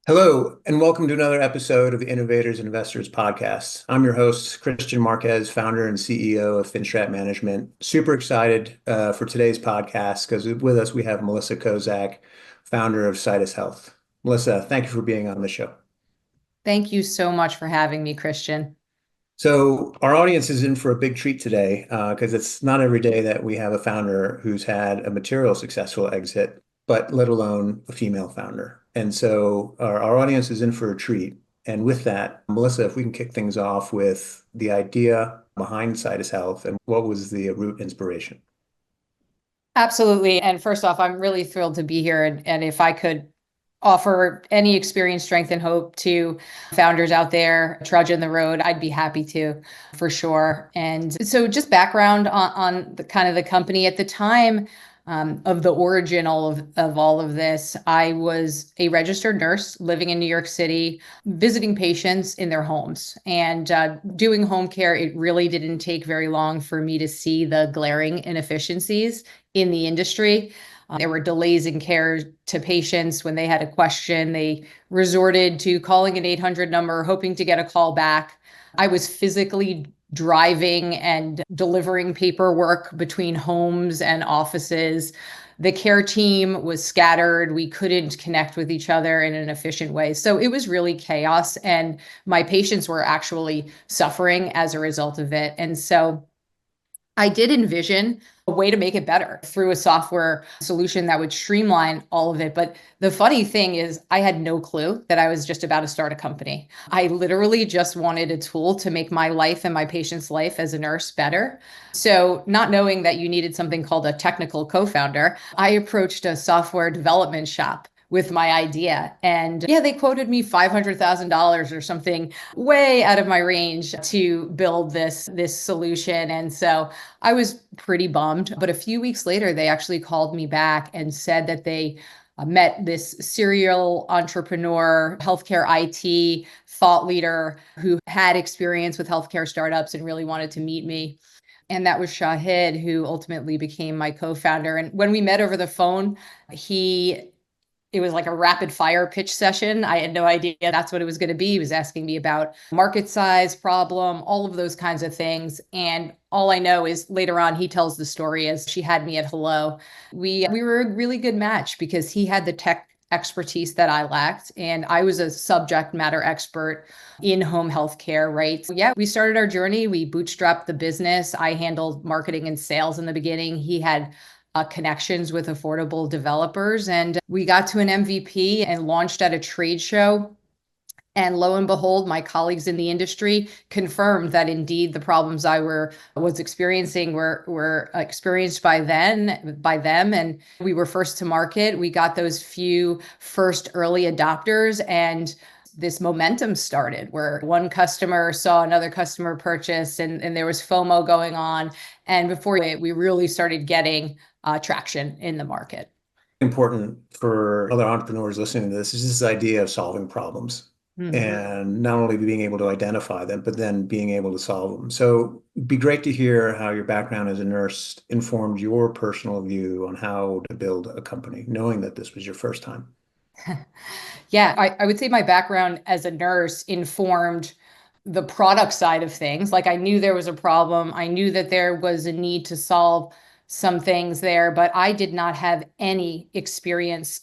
Hello, and welcome to another episode of the Innovators and Investors Podcast. I'm your host, Kristian Marquez, founder and CEO of FinStrat Management. Super excited for today's podcast because with us we have Melissa Kozak, founder of Citus Health. Melissa, thank you for being on the show. Thank you so much for having me, Kristian. So our audience is in for a big treat today because it's not every day that we have a founder who's had a material successful exit, but let alone a female founder. And so our audience is in for a treat. And with that, Melissa, if we can kick things off with the idea behind Citus Health and what was the root inspiration? Absolutely. And first off, I'm really thrilled to be here. And if I could offer any experience, strength, and hope to founders out there trudging the road, I'd be happy to, for sure. And so just background on the kind of the company at the time of the origin of all of this. I was a registered nurse living in New York City, visiting patients in their homes and doing home care. It really didn't take very long for me to see the glaring inefficiencies in the industry. There were delays in care to patients when they had a question. They resorted to calling an 800 number, hoping to get a call back. I was physically driving and delivering paperwork between homes and offices. The care team was scattered. We couldn't connect with each other in an efficient way. So it was really chaos, and my patients were actually suffering as a result of it. And so I did envision a way to make it better through a software solution that would streamline all of it. But the funny thing is, I had no clue that I was just about to start a company. I literally just wanted a tool to make my life and my patient's life as a nurse better. So, not knowing that you needed something called a technical co-founder, I approached a software development shop with my idea. And yeah, they quoted me $500,000 or something way out of my range to build this solution. And so I was pretty bummed. But a few weeks later, they actually called me back and said that they met this serial entrepreneur, healthcare IT thought leader who had experience with healthcare startups and really wanted to meet me. And that was Shahid, who ultimately became my co-founder. And when we met over the phone, it was like a rapid fire pitch session. I had no idea that's what it was going to be. He was asking me about market size, problem, all of those kinds of things. And all I know is later on, he tells the story as she had me at hello. We were a really good match because he had the tech expertise that I lacked. And I was a subject matter expert in home healthcare, right? So yeah, we started our journey. We bootstrapped the business. I handled marketing and sales in the beginning. He had connections with affordable developers. And we got to an MVP and launched at a trade show. And lo and behold, my colleagues in the industry confirmed that indeed the problems I was experiencing were experienced by them. And we were first to market. We got those few first early adopters, and this momentum started where one customer saw another customer purchase, and there was FOMO going on. And before we really started getting traction in the market. Important for other entrepreneurs listening to this is this idea of solving problems. And not only being able to identify them, but then being able to solve them. So it'd be great to hear how your background as a nurse informed your personal view on how to build a company, knowing that this was your first time. Yeah, I would say my background as a nurse informed the product side of things. Like I knew there was a problem. I knew that there was a need to solve some things there, but I did not have any experience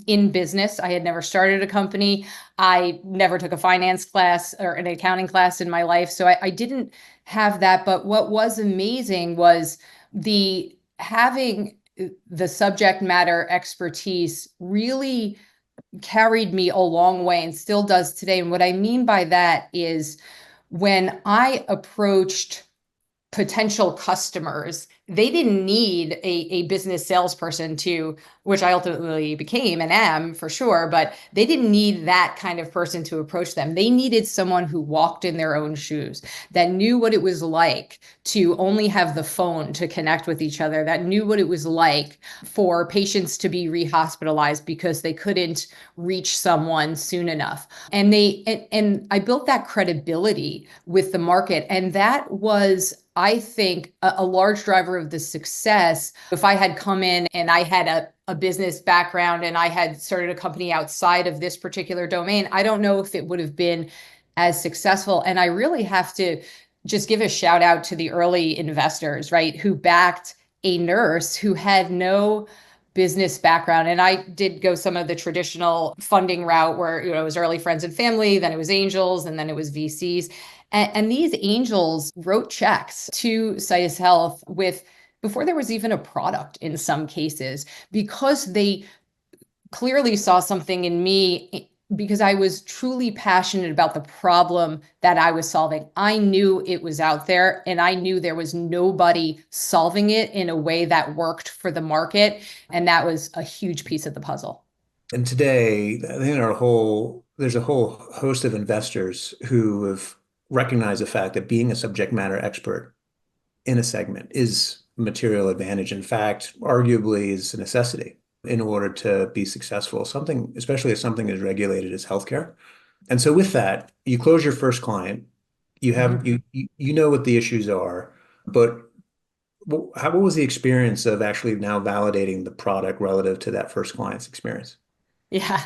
in business. I had never started a company. I never took a finance class or an accounting class in my life. So I didn't have that. But what was amazing was having the subject matter expertise really carried me a long way and still does today. And what I mean by that is when I approached potential customers, they didn't need a business salesperson which I ultimately became and am for sure, but they didn't need that kind of person to approach them. They needed someone who walked in their own shoes, that knew what it was like to only have the phone to connect with each other, that knew what it was like for patients to be rehospitalized because they couldn't reach someone soon enough. And I built that credibility with the market. And that was I think a large driver of the success, if I had come in and I had a business background and I had started a company outside of this particular domain, I don't know if it would have been as successful. And I really have to just give a shout out to the early investors, right, who backed a nurse who had no business background. And I did go some of the traditional funding route where, it was early friends and family, then it was angels, and then it was VCs. And these angels wrote checks to Citus Health with before there was even a product in some cases, because they clearly saw something in me, because I was truly passionate about the problem that I was solving. I knew it was out there, and I knew there was nobody solving it in a way that worked for the market. And that was a huge piece of the puzzle. And today, I think there's a whole host of investors who have recognized the fact that being a subject matter expert in a segment is a material advantage. In fact, arguably is a necessity in order to be successful, something, especially if something is regulated as healthcare. And so with that, you close your first client, you have Mhm. you know what the issues are, but what was the experience of actually now validating the product relative to that first client's experience? Yeah,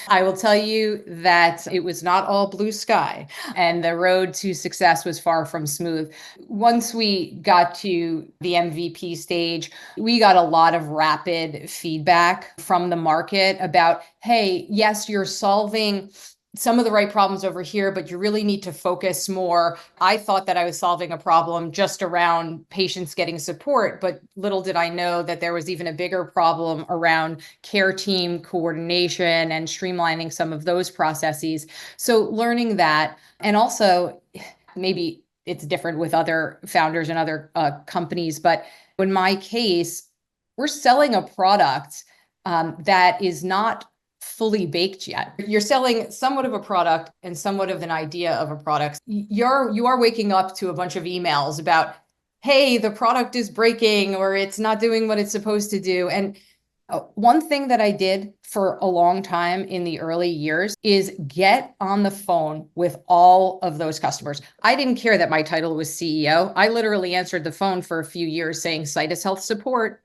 I will tell you that it was not all blue sky, and the road to success was far from smooth. Once we got to the MVP stage, we got a lot of rapid feedback from the market about, hey, yes, you're solving some of the right problems over here, but you really need to focus more. I thought that I was solving a problem just around patients getting support, but little did I know that there was even a bigger problem around care team coordination and streamlining some of those processes. So learning that, and also maybe it's different with other founders and other companies, but in my case, we're selling a product that is not fully baked yet. You're selling somewhat of a product and somewhat of an idea of a product. You are waking up to a bunch of emails about, hey, the product is breaking or it's not doing what it's supposed to do. And one thing that I did for a long time in the early years is get on the phone with all of those customers. I didn't care that my title was CEO. I literally answered the phone for a few years saying Citus Health support.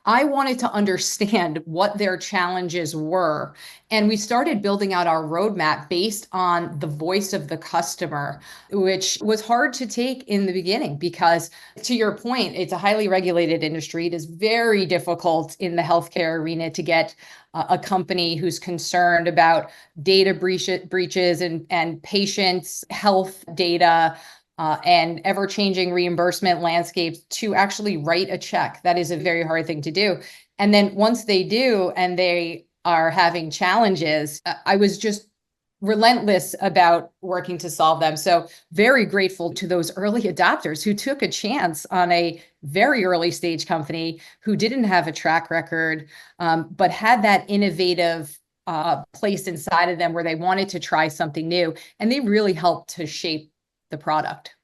I wanted to understand what their challenges were. And we started building out our roadmap based on the voice of the customer, which was hard to take in the beginning because, to your point, it's a highly regulated industry. It is very difficult in the healthcare arena to get a company who's concerned about data breaches and patients' health data and ever-changing reimbursement landscapes to actually write a check. That is a very hard thing to do. And then once they do and they are having challenges, I was just relentless about working to solve them. So very grateful to those early adopters who took a chance on a very early stage company who didn't have a track record, but had that innovative place inside of them where they wanted to try something new. And they really helped to shape the product.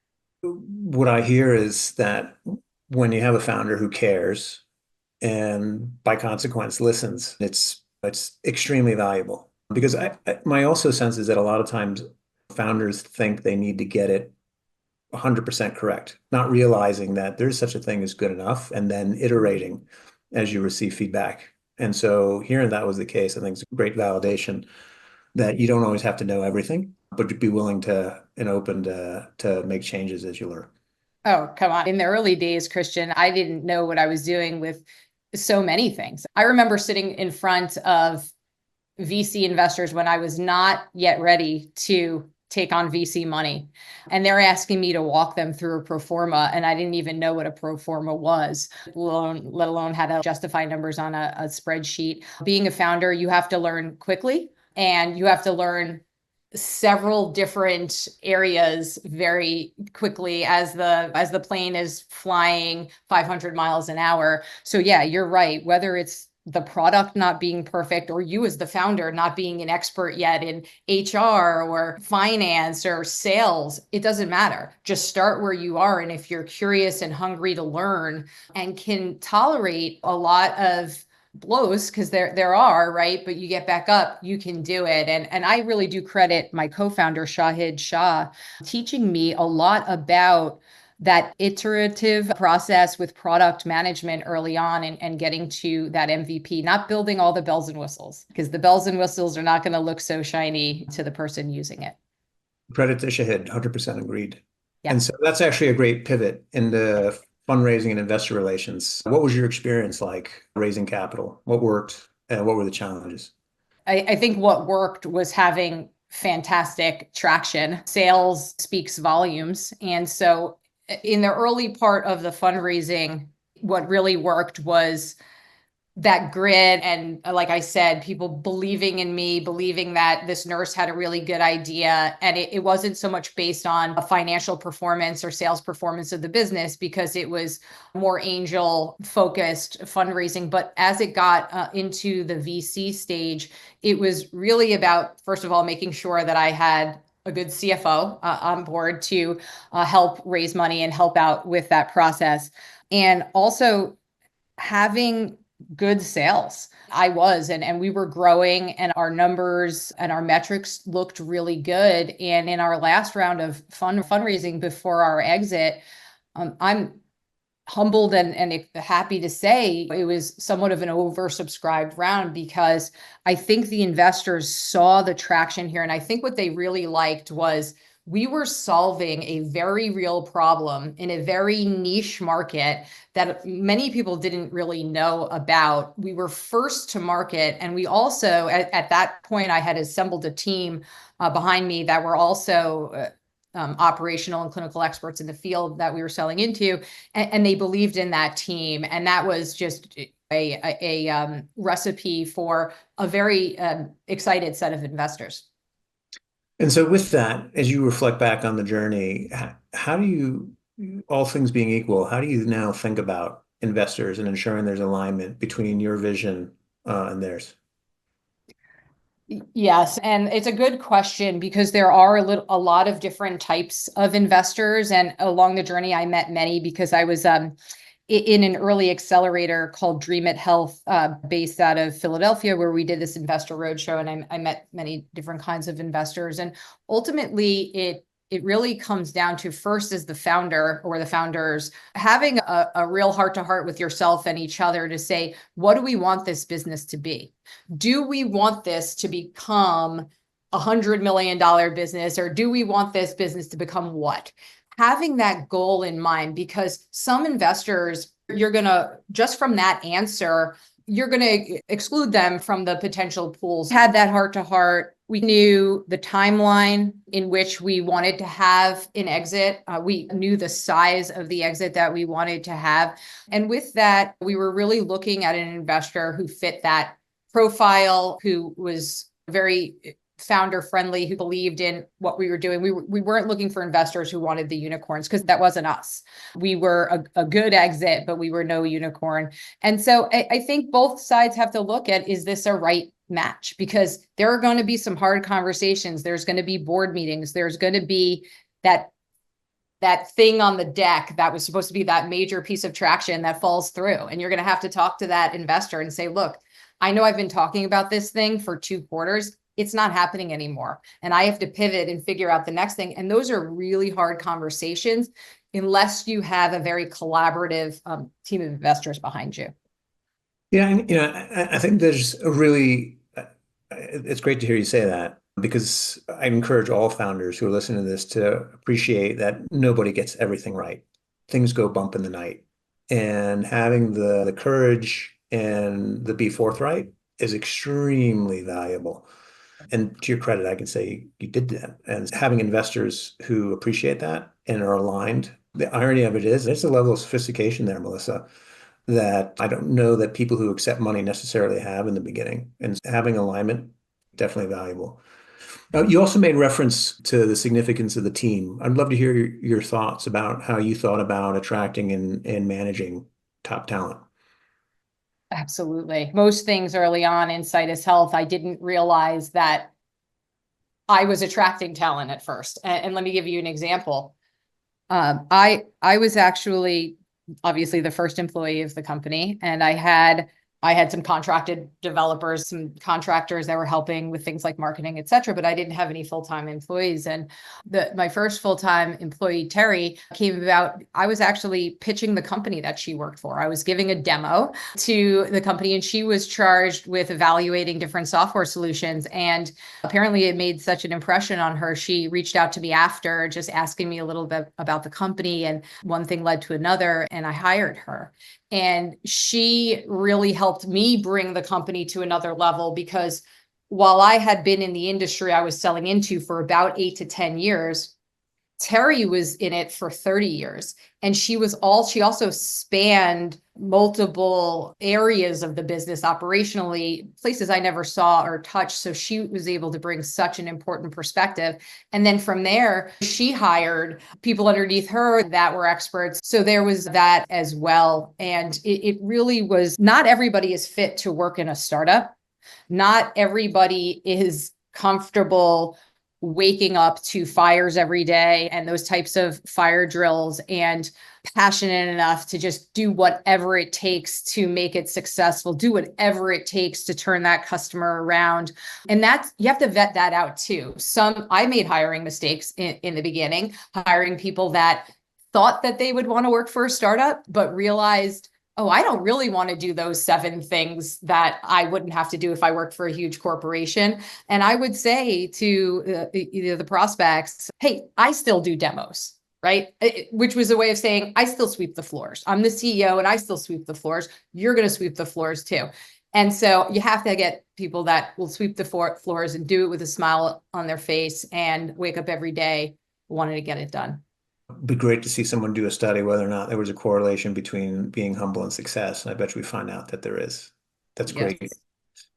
What I hear is that when you have a founder who cares and by consequence listens, it's extremely valuable. Because my also sense is that a lot of times founders think they need to get it 100% correct, not realizing that there's such a thing as good enough, and then iterating as you receive feedback. And so hearing that was the case, I think it's a great validation that you don't always have to know everything, but to be willing to and open to make changes as you learn. Oh, come on. In the early days, Kristian, I didn't know what I was doing with so many things. I remember sitting in front of VC investors when I was not yet ready to take on VC money. And they're asking me to walk them through a pro forma. And I didn't even know what a pro forma was, let alone how to justify numbers on a spreadsheet. Being a founder, you have to learn quickly and you have to learn several different areas very quickly as the plane is flying 500 miles an hour. So yeah, you're right. Whether it's the product not being perfect or you as the founder not being an expert yet in HR or finance or sales, it doesn't matter. Just start where you are. And if you're curious and hungry to learn and can tolerate a lot of blows, because there are, right, but you get back up, you can do it. And I really do credit my co-founder Shahid Shah teaching me a lot about that iterative process with product management early on and getting to that MVP, not building all the bells and whistles, because the bells and whistles are not going to look so shiny to the person using it. Credit to Shahid, 100% agreed. Yeah. And so that's actually a great pivot into fundraising and investor relations. What was your experience like raising capital? What worked and what were the challenges? I think what worked was having fantastic traction. Sales speaks volumes. And so in the early part of the fundraising, what really worked was that grit. And like I said, people believing in me, believing that this nurse had a really good idea. And it wasn't so much based on a financial performance or sales performance of the business, because it was more angel focused fundraising. But as it got into the VC stage, it was really about, first of all, making sure that I had a good CFO on board to help raise money and help out with that process. And also having good sales. And we were growing, and our numbers and our metrics looked really good. And in our last round of fundraising before our exit, I'm humbled and happy to say it was somewhat of an oversubscribed round, because I think the investors saw the traction here. And I think what they really liked was we were solving a very real problem in a very niche market that many people didn't really know about. We were first to market. And we also, at that point, I had assembled a team behind me that were also operational and clinical experts in the field that we were selling into. And they believed in that team. And that was just a recipe for a very excited set of investors. And so with that, as you reflect back on the journey, how do you, all things being equal, how do you now think about investors and ensuring there's alignment between your vision and theirs? Yes, and it's a good question, because there are a lot of different types of investors. And along the journey, I met many, because I was in an early accelerator called Dream It Health, based out of Philadelphia, where we did this investor roadshow, and I met many different kinds of investors. And ultimately, it really comes down to, first, as the founder or the founders, having a real heart to heart with yourself and each other to say, what do we want this business to be? Do we want this to become $100 million business, or do we want this business to become what? Having that goal in mind, because some investors, you're going to, just from that answer, you're going to exclude them from the potential pools. Had that heart to heart. We knew the timeline in which we wanted to have an exit. We knew the size of the exit that we wanted to have. And with that, we were really looking at an investor who fit that profile, who was very founder friendly, who believed in what we were doing. We weren't looking for investors who wanted the unicorns, because that wasn't us. We were a good exit, but we were no unicorn. And so I think both sides have to look at, is this a right match? Because there are going to be some hard conversations. There's going to be board meetings. There's going to be that thing on the deck that was supposed to be that major piece of traction that falls through. And you're going to have to talk to that investor and say, look, I know I've been talking about this thing for 2 quarters. It's not happening anymore. And I have to pivot and figure out the next thing. And those are really hard conversations, unless you have a very collaborative team of investors behind you. Yeah, and, I think there's a really, it's great to hear you say that, because I encourage all founders who are listening to this to appreciate that nobody gets everything right. Things go bump in the night, and having the courage and the be forthright is extremely valuable. And to your credit, I can say you did that. And having investors who appreciate that and are aligned, the irony of it is there's a level of sophistication there, Melissa, that I don't know that people who accept money necessarily have in the beginning. And having alignment, definitely valuable. You also made reference to the significance of the team. I'd love to hear your thoughts about how you thought about attracting and managing top talent. Absolutely. Most things early on in Citus Health, I didn't realize that I was attracting talent at first. And let me give you an example. I was actually obviously the first employee of the company, and I had I had some contracted developers, some contractors that were helping with things like marketing, et cetera, but I didn't have any full-time employees. And my first full-time employee, Terry, came about. I was actually pitching the company that she worked for. I was giving a demo to the company, and she was charged with evaluating different software solutions. And apparently it made such an impression on her. She reached out to me after, just asking me a little bit about the company, and one thing led to another, and I hired her. And she really helped me bring the company to another level, because while I had been in the industry I was selling into for about 8 to 10 years, Terry was in it for 30 years. And she also spanned multiple areas of the business operationally, places I never saw or touched. So she was able to bring such an important perspective. And then from there, she hired people underneath her that were experts. So there was that as well. And it really was, not everybody is fit to work in a startup. Not everybody is comfortable waking up to fires every day and those types of fire drills, and passionate enough to just do whatever it takes to make it successful, do whatever it takes to turn that customer around. And that's, you have to vet that out too. I made hiring mistakes in the beginning, hiring people that thought that they would want to work for a startup, but realized, oh, I don't really want to do those 7 things that I wouldn't have to do if I worked for a huge corporation. And I would say to the prospects, hey, I still do demos, right? Which was a way of saying, I still sweep the floors. I'm the CEO and I still sweep the floors. You're going to sweep the floors too. And so you have to get people that will sweep the floors and do it with a smile on their face and wake up every day wanting to get it done. It'd be great to see someone do a study whether or not there was a correlation between being humble and success. And I bet you we find out that there is. That's Yes. great.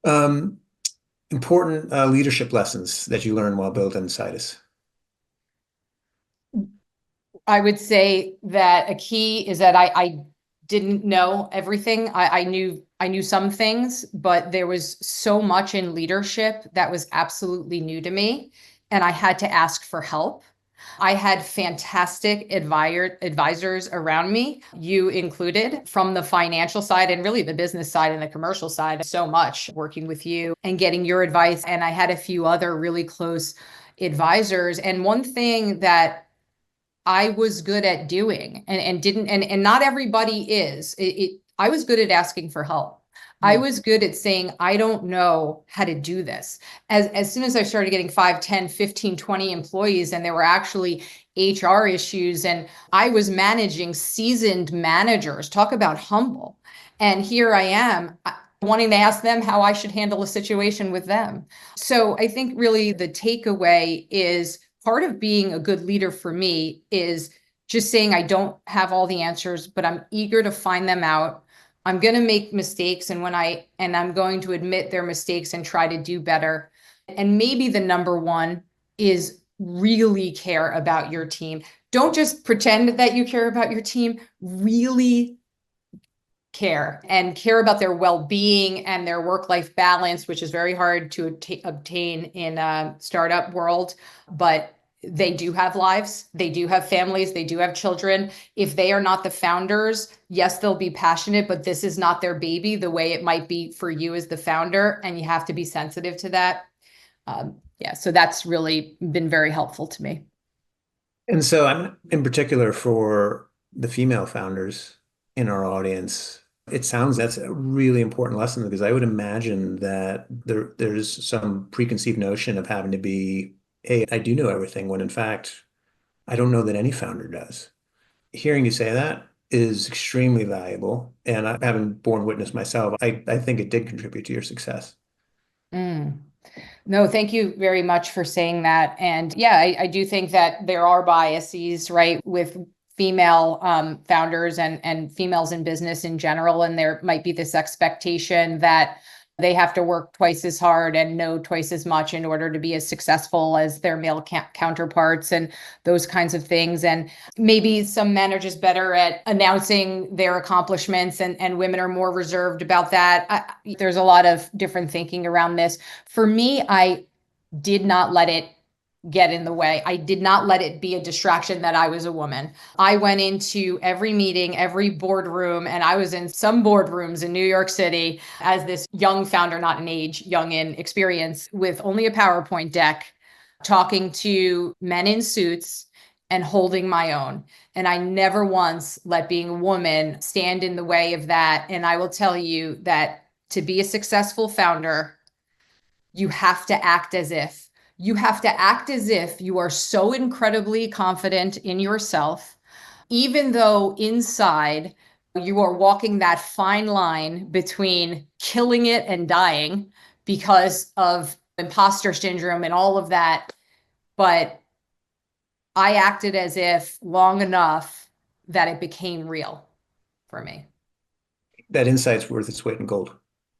Um, Important leadership lessons that you learned while building Citus. I would say that a key is that I didn't know everything. I knew some things, but there was so much in leadership that was absolutely new to me, and I had to ask for help. I had fantastic advisors around me, you included, from the financial side and really the business side and the commercial side. So much working with you and getting your advice. And I had a few other really close advisors. And one thing that I was good at doing and not everybody is, I was good at asking for help. I was good at saying, I don't know how to do this. As soon as I started getting 5, 10, 15, 20 employees, and there were actually HR issues, and I was managing seasoned managers, talk about humble. And here I am wanting to ask them how I should handle a situation with them. So I think really the takeaway is, part of being a good leader for me is just saying, I don't have all the answers, but I'm eager to find them out. I'm going to make mistakes, and I'm going to admit their mistakes and try to do better. And maybe the number one is really care about your team. Don't just pretend that you care about your team, really care about their well-being and their work-life balance, which is very hard to obtain in a startup world. But they do have lives, they do have families, they do have children. If they are not the founders, yes, they'll be passionate, but this is not their baby the way it might be for you as the founder, and you have to be sensitive to that. So that's really been very helpful to me. And so I'm in particular for the female founders in our audience. It sounds that's a really important lesson, because I would imagine that there's some preconceived notion of having to be, hey, I do know everything, when in fact, I don't know that any founder does. Hearing you say that is extremely valuable. And I haven't borne witness myself. I think it did contribute to your success. No, thank you very much for saying that. And yeah, I do think that there are biases, right, with female founders and females in business in general. And there might be this expectation that they have to work twice as hard and know twice as much in order to be as successful as their male counterparts and those kinds of things. And maybe some men are just better at announcing their accomplishments, and women are more reserved about that. There's a lot of different thinking around this. For me, I did not let it get in the way. I did not let it be a distraction that I was a woman. I went into every meeting, every boardroom, and I was in some boardrooms in New York City as this young founder, not in age, young in experience, with only a PowerPoint deck, talking to men in suits and holding my own. And I never once let being a woman stand in the way of that. And I will tell you that to be a successful founder, you have to act as if. You have to act as if you are so incredibly confident in yourself, even though inside you are walking that fine line between killing it and dying because of imposter syndrome and all of that. But I acted as if long enough that it became real for me. That insight's worth its weight in gold.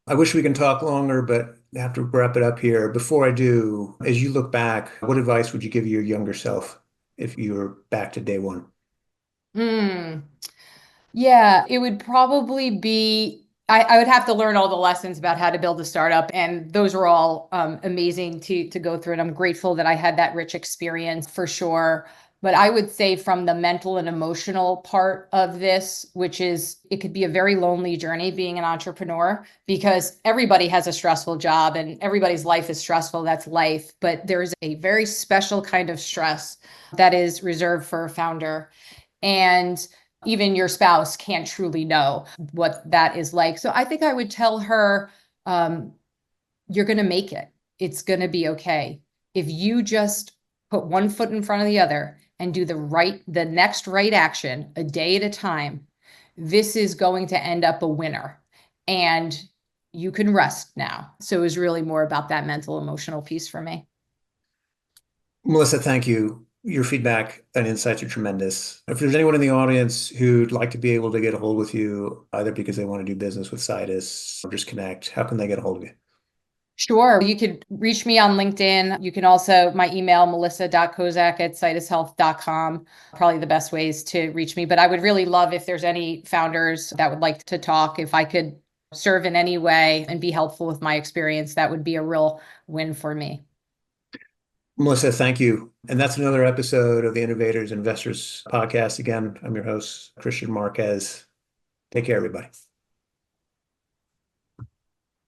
I wish we can talk longer, but I have to wrap it up here. Before I do, as you look back, what advice would you give your younger self if you were back to day one? Hmm. Yeah, it would probably be, I would have to learn all the lessons about how to build a startup. And those were all amazing to go through. And I'm grateful that I had that rich experience for sure. But I would say from the mental and emotional part of this, which is it could be a very lonely journey being an entrepreneur because everybody has a stressful job and everybody's life is stressful. That's life. But there's a very special kind of stress that is reserved for a founder. And even your spouse can't truly know what that is like. So I think I would tell her, you're going to make it. It's going to be okay. If you just put one foot in front of the other and do the next right action a day at a time, this is going to end up a winner. And you can rest now. So it was really more about that mental, emotional piece for me. Melissa, thank you. Your feedback and insights are tremendous. If there's anyone in the audience who'd like to be able to get a hold with you, either because they want to do business with Citus or just connect, how can they get a hold of you? Sure. You could reach me on LinkedIn. You can also, my email, melissa.kozak@citushealth.com, probably the best ways to reach me. But I would really love if there's any founders that would like to talk. If I could serve in any way and be helpful with my experience, that would be a real win for me. Melissa, thank you. And that's another episode of the Innovators and Investors Podcast. Again, I'm your host, Kristian Marquez. Take care, everybody.